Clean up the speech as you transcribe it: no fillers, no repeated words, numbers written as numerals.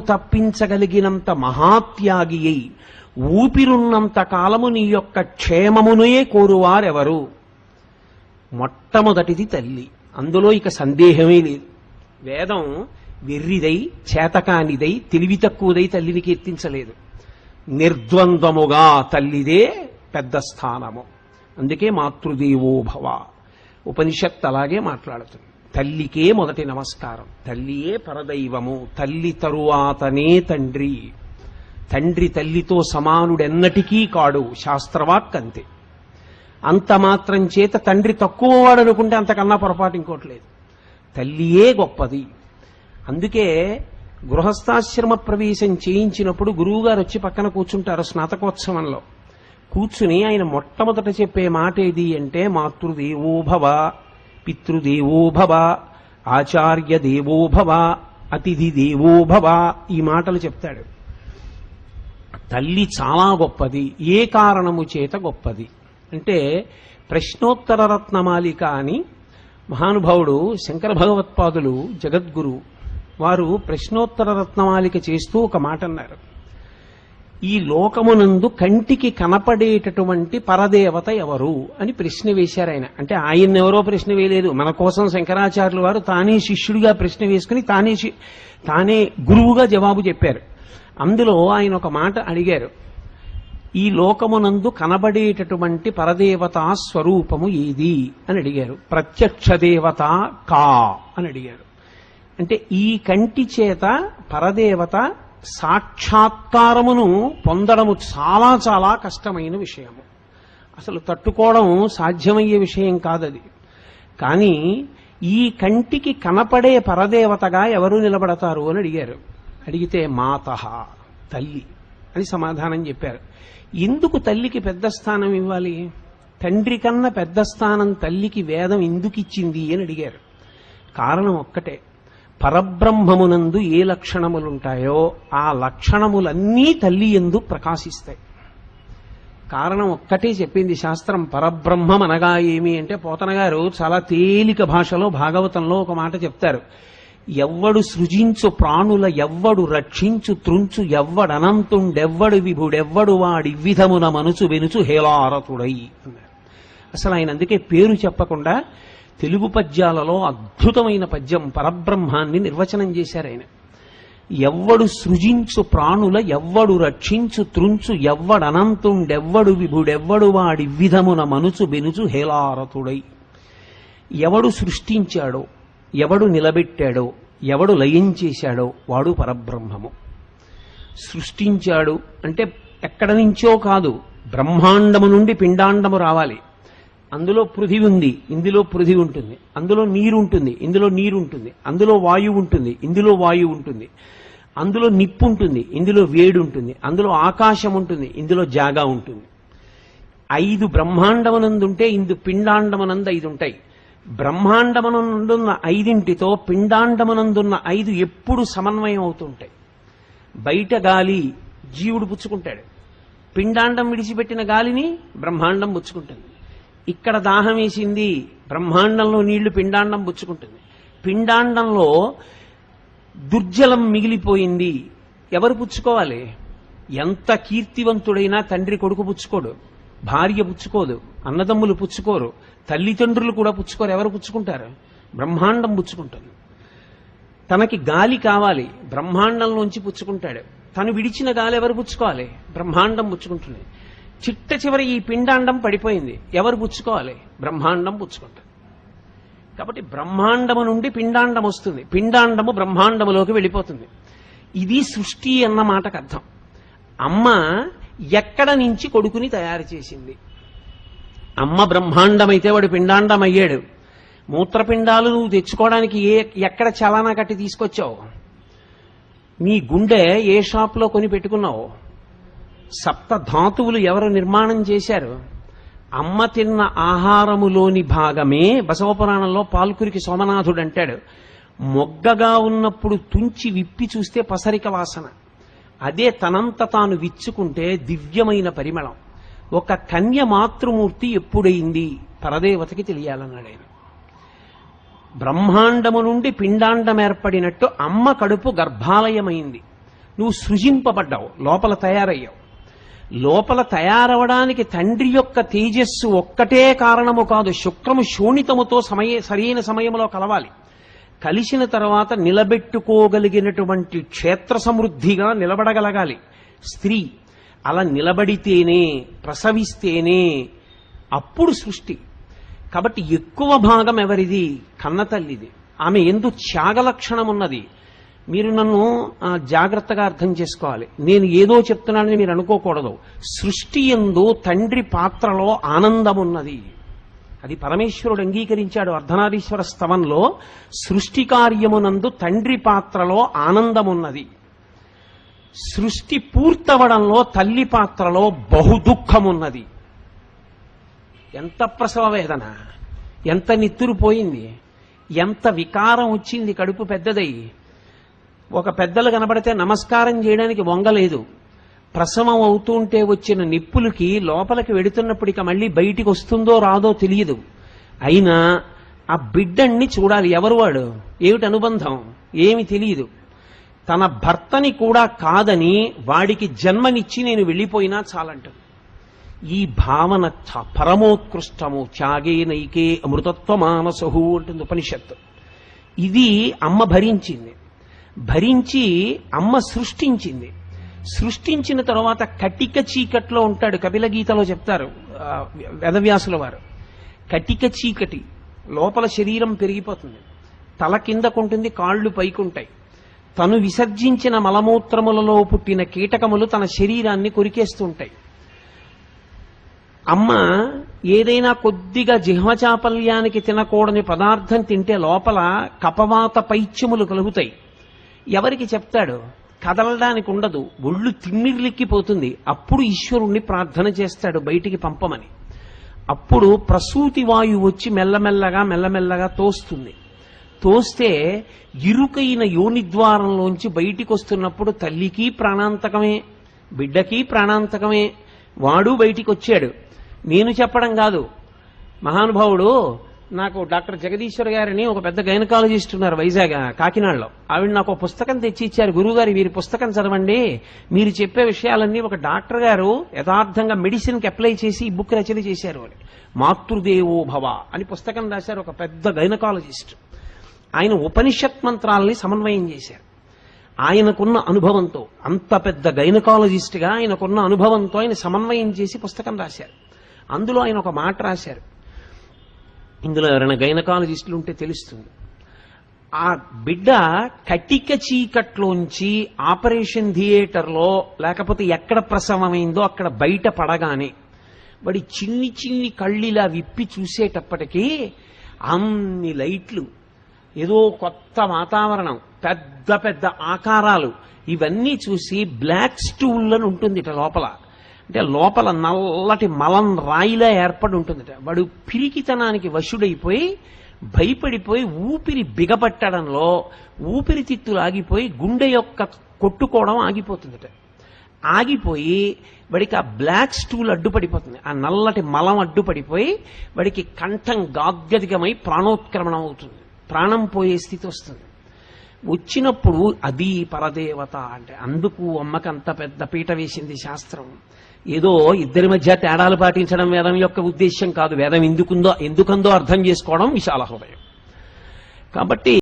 తప్పించగలిగినంత మహాత్యాగి అయి ఊపిరున్నంత కాలము నీ యొక్క క్షేమమునే కోరువారెవరు? మొట్టమొదటిది తల్లి. అందులో ఇక సందేహమే లేదు. వేదం వెర్రిదై, చేతకానిదై, తెలివి తక్కువదై తల్లిని కీర్తించలేదు. నిర్ద్వంద్వముగా తల్లిదే పెద్ద స్థానము. అందుకే మాతృదేవోభవ ఉపనిషత్ అలాగే మాట్లాడుతుంది. తల్లికే మొదటి నమస్కారం. తల్లియే పరదైవము. తల్లి తరువాతనే తండ్రి. తండ్రి తల్లితో సమానుడెన్నటికీ కాడు. శాస్త్రవాక్ అంతే. అంత మాత్రం చేత తండ్రి తక్కువవాడు అనుకుంటే అంతకన్నా పొరపాటు ఇంకోట్లేదు. తల్లియే గొప్పది. అందుకే గృహస్థాశ్రమ ప్రవేశం చేయించినప్పుడు గురువుగారు వచ్చి పక్కన కూర్చుంటారు స్నాతకోత్సవంలో. కూర్చుని ఆయన మొట్టమొదట చెప్పే మాట ఏది అంటే, మాతృదేవోభవ, పితృదేవోభవ, ఆచార్య దేవోభవ, అతిథి దేవోభవ, ఈ మాటలు చెప్తాడు. తల్లి చాలా గొప్పది. ఏ కారణము చేత గొప్పది అంటే, ప్రశ్నోత్తర రత్నమాలిక అని మహానుభావుడు శంకర భగవత్పాదులు జగద్గురు వారు ప్రశ్నోత్తర రత్నమాలిక చేస్తూ ఒక మాట అన్నారు. ఈ లోకమునందు కంటికి కనపడేటటువంటి పరదేవత ఎవరు అని ప్రశ్న వేశారు ఆయన. అంటే ఆయన ఎవరో ప్రశ్న వేయలేదు, మన కోసం శంకరాచార్యులు వారు తానే శిష్యుడిగా ప్రశ్న వేసుకుని తానే గురువుగా జవాబు చెప్పారు. అందులో ఆయన ఒక మాట అడిగారు, ఈ లోకమునందు కనబడేటటువంటి పరదేవతా స్వరూపము ఏది అని అడిగారు. ప్రత్యక్ష దేవత కా అని అడిగారు. అంటే ఈ కంటి చేత పరదేవత సాక్షాత్కారమును పొందడము చాలా చాలా కష్టమైన విషయము. అసలు తట్టుకోవడం సాధ్యమయ్యే విషయం కాదది. కానీ ఈ కంటికి కనపడే పరదేవతగా ఎవరు నిలబడతారు అని అడిగారు. అడిగితే మాతః, తల్లి అని సమాధానం చెప్పారు. ఎందుకు తల్లికి పెద్ద స్థానం ఇవ్వాలి? తండ్రి కన్నా పెద్ద స్థానం తల్లికి వేదం ఎందుకు ఇచ్చింది అని అడిగారు. కారణం ఒక్కటే, పరబ్రహ్మమునందు ఏ లక్షణములుంటాయో ఆ లక్షణములన్నీ తల్లి యందు ప్రకాశిస్తాయి. కారణం ఒక్కటే చెప్పింది శాస్త్రం. పరబ్రహ్మం అనగా ఏమి అంటే, పోతన గారు చాలా తేలిక భాషలో భాగవతంలో ఒక మాట చెప్తారు. ఎవ్వడు సృజించు ప్రాణుల ఎవ్వడు రక్షించు త్రుంచు ఎవ్వడనంతుండెవ్వడు విభుడెవ్వడు వాడి విధమున మనుచు వెనుచు హేలారతుడై అన్నారు. అసలు ఆయన అందుకే పేరు చెప్పకుండా తెలుగు పద్యాలలో అద్భుతమైన పద్యం పరబ్రహ్మాన్ని నిర్వచనం చేశారు ఆయన. ఎవ్వడు సృజించు ప్రాణుల ఎవ్వడు రక్షించు త్రుంచు ఎవ్వడనంతుండెవ్వడు విభుడెవ్వడు వాడి విధమున మనుచు బెనుచు హేలారతుడై. ఎవడు సృష్టించాడో, ఎవడు నిలబెట్టాడో, ఎవడు లయం చేశాడో వాడు పరబ్రహ్మము. సృష్టించాడు అంటే ఎక్కడ నుంచో కాదు, బ్రహ్మాండము నుండి పిండాండము రావాలి. అందులో పృథివి ఉంది, ఇందులో పృథివి ఉంటుంది. అందులో నీరు ఉంటుంది, ఇందులో నీరు ఉంటుంది. అందులో వాయువు ఉంటుంది, ఇందులో వాయువు ఉంటుంది. అందులో నిప్పు ఉంటుంది, ఇందులో వేడి ఉంటుంది. అందులో ఆకాశం ఉంటుంది, ఇందులో జాగా ఉంటుంది. 5 బ్రహ్మాండమునందుంటే ఇందు పిండాండమునందు 5 ఉంటాయి. బ్రహ్మాండమునందున్న 5టితో పిండాండమునందున్న 5 ఎప్పుడు సమన్వయం అవుతుంటాయి. బయట గాలి జీవుడు పుచ్చుకుంటాడు, పిండాండం విడిచిపెట్టిన గాలిని బ్రహ్మాండం పుచ్చుకుంటుంది. ఇక్కడ దాహం వేసింది, బ్రహ్మాండంలో నీళ్లు పిండాండం పుచ్చుకుంటుంది. పిండాండంలో దుర్జలం మిగిలిపోయింది, ఎవరు పుచ్చుకోవాలి? ఎంత కీర్తివంతుడైనా తండ్రి కొడుకు పుచ్చుకోడు, భార్య పుచ్చుకోదు, అన్నదమ్ములు పుచ్చుకోరు, తల్లిదండ్రులు కూడా పుచ్చుకోరు. ఎవరు పుచ్చుకుంటారు? బ్రహ్మాండం పుచ్చుకుంటుంది. తనకి గాలి కావాలి, బ్రహ్మాండంలోంచి పుచ్చుకుంటాడు. తను విడిచిన గాలి ఎవరు పుచ్చుకోవాలి? బ్రహ్మాండం పుచ్చుకుంటుంది. చిట్ట చివరి ఈ పిండాండం పడిపోయింది, ఎవరు పుచ్చుకోవాలి? బ్రహ్మాండం పుచ్చుకుంటుంది. కాబట్టి బ్రహ్మాండము నుండి పిండాండం వస్తుంది, పిండాండము బ్రహ్మాండములోకి వెళ్ళిపోతుంది. ఇది సృష్టి అన్న మాటకు అర్థం. అమ్మ ఎక్కడ నుంచి కొడుకుని తయారు చేసింది? అమ్మ బ్రహ్మాండమైతే వాడు పిండాండం అయ్యాడు. మూత్రపిండాలు నువ్వు తెచ్చుకోవడానికి ఎక్కడ చలానా కట్టి తీసుకొచ్చావు? నీ గుండె ఏ షాప్లో కొని పెట్టుకున్నావు? 7 ధాతువులు ఎవరు నిర్మాణం చేశారు? అమ్మ తిన్న ఆహారములోని భాగమే బసవపురాణంలో పాల్కురికి సోమనాథుడు అంటాడు, మొగ్గగా ఉన్నప్పుడు తుంచి విప్పి చూస్తే పసరిక వాసన, అదే తనంత తాను విచ్చుకుంటే దివ్యమైన పరిమళం. ఒక కన్య మాతృమూర్తి ఎప్పుడైంది? పరదేవతకి తెలియాలన్నాడు ఆయన. బ్రహ్మాండము నుండి పిండాండం ఏర్పడినట్టు అమ్మ కడుపు గర్భాలయమైంది. నువ్వు సృజింపబడ్డావు, లోపల తయారయ్యావు. లోపల తయారవడానికి తండ్రి యొక్క తేజస్సు ఒక్కటే కారణము కాదు. శుక్రము శోణితముతో సరైన సమయంలో కలవాలి. కలిసిన తర్వాత నిలబెట్టుకోగలిగినటువంటి క్షేత్ర సమృద్ధిగా నిలబడగలగాలి స్త్రీ. అలా నిలబడితేనే, ప్రసవిస్తేనే అప్పుడు సృష్టి. కాబట్టి ఎక్కువ భాగం ఎవరిది? కన్నతల్లిది. ఆమె యందు త్యాగలక్షణం ఉన్నది. మీరు నన్ను జాగ్రత్తగా అర్థం చేసుకోవాలి. నేను ఏదో చెప్తున్నానని మీరు అనుకోకూడదు. సృష్టి యందు తండ్రి పాత్రలో ఆనందం ఉన్నది. అది పరమేశ్వరుడు అంగీకరించాడు. అర్ధనారీశ్వర స్తవంలో సృష్టి కార్యమునందు తండ్రి పాత్రలో ఆనందమున్నది. సృష్టి పూర్తవడంలో తల్లి పాత్రలో బహుదుఃఖమున్నది. ఎంత ప్రసవ వేదన, ఎంత నిత్తురు పోయింది, ఎంత వికారం వచ్చింది. కడుపు పెద్దదై ఒక పెద్దలు కనబడితే నమస్కారం చేయడానికి వంగలేదు. ప్రసవం అవుతుంటే వచ్చిన నిప్పులకి లోపలికి వెడుతున్నప్పుడు ఇక మళ్ళీ బయటికి వస్తుందో రాదో తెలియదు. అయినా ఆ బిడ్డన్ని చూడాలి. ఎవరు వాడు, ఏమిటి అనుబంధం, ఏమి తెలియదు. తన భర్తని కూడా కాదని వాడికి జన్మనిచ్చి నేను వెళ్ళిపోయినా చాలంటాడు. ఈ భావన పరమోత్కృష్టము. త్యాగే నైకే అమృతత్వ మానసహు అంటుంది ఉపనిషత్తు. ఇది అమ్మ భరించింది. భరించి అమ్మ సృష్టించింది. సృష్టించిన తర్వాత కటిక చీకట్లో ఉంటాడు. కపిల గీతలో చెప్తారు వేదవ్యాసుల వారు. కటిక చీకటి, లోపల శరీరం పెరిగిపోతుంది, తల కిందకుంటుంది, కాళ్ళు పైకుంటాయి. తను విసర్జించిన మలమూత్రములలో పుట్టిన కీటకములు తన శరీరాన్ని కొరికేస్తుంటాయి. అమ్మ ఏదైనా కొద్దిగా జిహ్వచాపల్యానికి తినకూడని పదార్థం తింటే లోపల కపవాత పైత్యములు కలుగుతాయి. ఎవరికి చెప్తాడు? కదలడానికి ఉండదు, ఒళ్ళు తిమ్మిర్లిక్కిపోతుంది. అప్పుడు ఈశ్వరుణ్ణి ప్రార్థన చేస్తాడు బయటికి పంపమని. అప్పుడు ప్రసూతి వాయువు వచ్చి మెల్లమెల్లగా తోస్తుంది. తోస్తే ఇరుకైన యోనిద్వారంలోంచి బయటికి వస్తున్నప్పుడు తల్లికి ప్రాణాంతకమే, బిడ్డకి ప్రాణాంతకమే. వాడు బయటికి వచ్చాడు. నేను చెప్పడం కాదు, మహానుభావుడు నాకు డాక్టర్ జగదీశ్వర్ గారిని ఒక పెద్ద గైనకాలజిస్ట్ ఉన్నారు వైజాగ్ కాకినాడలో. ఆవిడ నాకు ఒక పుస్తకం తెచ్చి ఇచ్చారు. గురువుగారు వీరి పుస్తకం చదవండి, మీరు చెప్పే విషయాలన్నీ ఒక డాక్టర్ గారు యథార్థంగా మెడిసిన్కి అప్లై చేసి ఈ బుక్ రచన చేశారు అని. మాతృదేవో భవ అని పుస్తకం రాశారు ఒక పెద్ద గైనకాలజిస్ట్. ఆయన ఉపనిషత్ మంత్రాలని సమన్వయం చేశారు. ఆయనకున్న అనుభవంతో, అంత పెద్ద గైనకాలజిస్ట్గా ఆయనకున్న అనుభవంతో ఆయన సమన్వయం చేసి పుస్తకం రాశారు. అందులో ఆయన ఒక మాట రాశారు. ఇందులో ఎవరైనా గైనకాలజిస్టులు ఉంటే తెలుస్తుంది. ఆ బిడ్డ కటిక చీకట్లోంచి ఆపరేషన్ థియేటర్లో లేకపోతే ఎక్కడ ప్రసవమైందో అక్కడ బయట పడగానే వాడి చిన్ని చిన్ని కళ్ళిలా విప్పి చూసేటప్పటికీ అన్ని లైట్లు, ఏదో కొత్త వాతావరణం, పెద్ద పెద్ద ఆకారాలు, ఇవన్నీ చూసి బ్లాక్ స్టూల్ అని ఉంటుంది లోపల. అంటే లోపల నల్లటి మలం రాయిలా ఏర్పడి ఉంటుందట. వాడు పిరికితనానికి వశుడైపోయి భయపడిపోయి ఊపిరి బిగపట్టడంలో ఊపిరితిత్తులు ఆగిపోయి గుండె యొక్క కొట్టుకోవడం ఆగిపోతుందట. ఆగిపోయి వాడికి ఆ బ్లాక్ స్టూల్ అడ్డుపడిపోతుంది, ఆ నల్లటి మలం అడ్డుపడిపోయి వాడికి కంఠం గాద్గదిగమై ప్రాణోత్క్రమణం అవుతుంది, ప్రాణం పోయే స్థితి వస్తుంది. వచ్చినప్పుడు అది పరదేవత అంటే. అందుకు అమ్మకంత పెద్ద పీట వేసింది శాస్త్రం. ఏదో ఇద్దరి మధ్య తేడాలు పాటించడం వేదం యొక్క ఉద్దేశ్యం కాదు. వేదం ఎందుకందో అర్థం చేసుకోవడం విశాల హృదయం. కాబట్టి